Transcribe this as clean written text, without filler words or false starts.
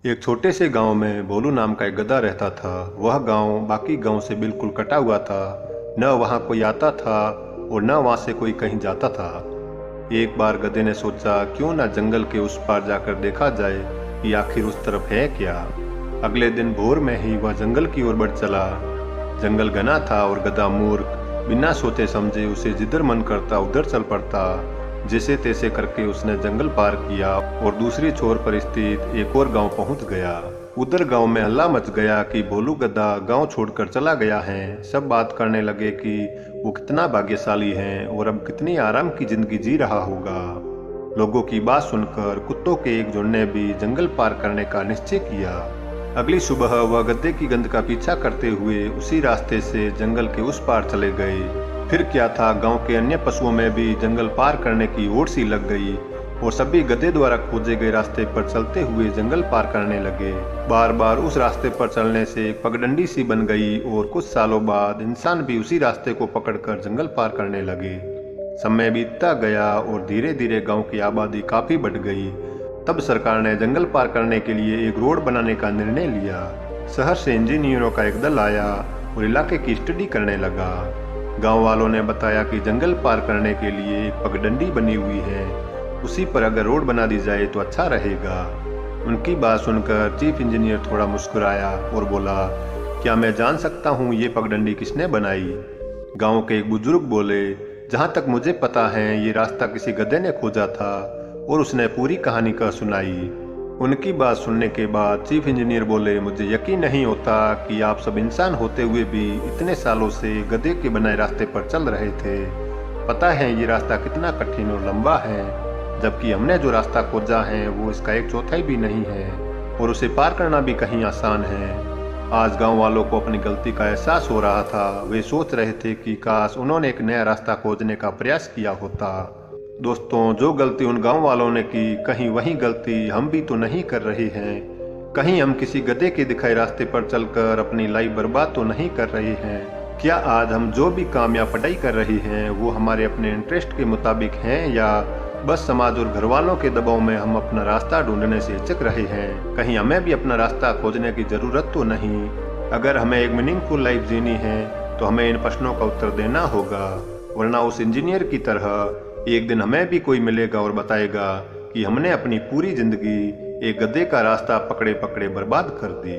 एक छोटे से गांव में भोलू नाम का एक गधा रहता था। वह गांव बाकी गांव से बिल्कुल कटा हुआ था। न वहां कोई आता था और न वहां से कोई कहीं जाता था। एक बार गधे ने सोचा, क्यों ना जंगल के उस पार जाकर देखा जाए कि आखिर उस तरफ है क्या। अगले दिन भोर में ही वह जंगल की ओर बढ़ चला। जंगल घना था और गधा मूर्ख बिना सोचे समझे उसे जिधर मन करता उधर चल पड़ता। जैसे तैसे करके उसने जंगल पार किया और दूसरी छोर पर स्थित एक और गांव पहुंच गया। उधर गांव में हल्ला मच गया कि भोलू गधा गांव छोड़कर चला गया है। सब बात करने लगे कि वो कितना भाग्यशाली है और अब कितनी आराम की जिंदगी जी रहा होगा। लोगों की बात सुनकर कुत्तों के एक झुंड ने भी जंगल पार करने का निश्चय किया। अगली सुबह वह गधे की गंध का पीछा करते हुए उसी रास्ते से जंगल के उस पार चले गए। फिर क्या था, गांव के अन्य पशुओं में भी जंगल पार करने की ओर सी लग गई और सभी गधे द्वारा खोजे गए रास्ते पर चलते हुए जंगल पार करने लगे। बार बार उस रास्ते पर चलने से एक पगडंडी सी बन गई और कुछ सालों बाद इंसान भी उसी रास्ते को पकड़कर जंगल पार करने लगे। समय बीतता गया और धीरे धीरे गांव की आबादी काफी बढ़ गई। तब सरकार ने जंगल पार करने के लिए एक रोड बनाने का निर्णय लिया। शहर से इंजीनियरों का एक दल आया और इलाके की स्टडी करने लगा। गांव वालों ने बताया कि जंगल पार करने के लिए एक पगडंडी बनी हुई है, उसी पर अगर रोड बना दी जाए तो अच्छा रहेगा। उनकी बात सुनकर चीफ इंजीनियर थोड़ा मुस्कुराया और बोला, क्या मैं जान सकता हूँ ये पगडंडी किसने बनाई? गांव के एक बुजुर्ग बोले, जहाँ तक मुझे पता है ये रास्ता किसी गधे ने खोजा था और उसने पूरी कहानी कह सुनाई। उनकी बात सुनने के बाद चीफ इंजीनियर बोले, मुझे यकीन नहीं होता कि आप सब इंसान होते हुए भी इतने सालों से गधे के बनाए रास्ते पर चल रहे थे। पता है ये रास्ता कितना कठिन और लंबा है, जबकि हमने जो रास्ता खोजा है वो इसका एक चौथाई भी नहीं है और उसे पार करना भी कहीं आसान है। आज गांव वालों को अपनी गलती का एहसास हो रहा था। वे सोच रहे थे कि काश उन्होंने एक नया रास्ता खोजने का प्रयास किया होता। दोस्तों, जो गलती उन गांव वालों ने की, कहीं वही गलती हम भी तो नहीं कर रहे हैं? कहीं हम किसी गधे के दिखाए रास्ते पर चलकर अपनी लाइफ बर्बाद तो नहीं कर रहे हैं? क्या आज हम जो भी काम या पढ़ाई कर रहे हैं वो हमारे अपने इंटरेस्ट के मुताबिक हैं, या बस समाज और घर वालों के दबाव में हम अपना रास्ता ढूंढने से हिचक रहे हैं? कहीं हमें भी अपना रास्ता खोजने की जरूरत तो नहीं? अगर हमें एक मीनिंगफुल लाइफ जीनी है तो हमें इन प्रश्नों का उत्तर देना होगा, वरना उस इंजीनियर की तरह एक दिन हमें भी कोई मिलेगा और बताएगा कि हमने अपनी पूरी जिंदगी एक गधे का रास्ता पकड़े पकड़े बर्बाद कर दी।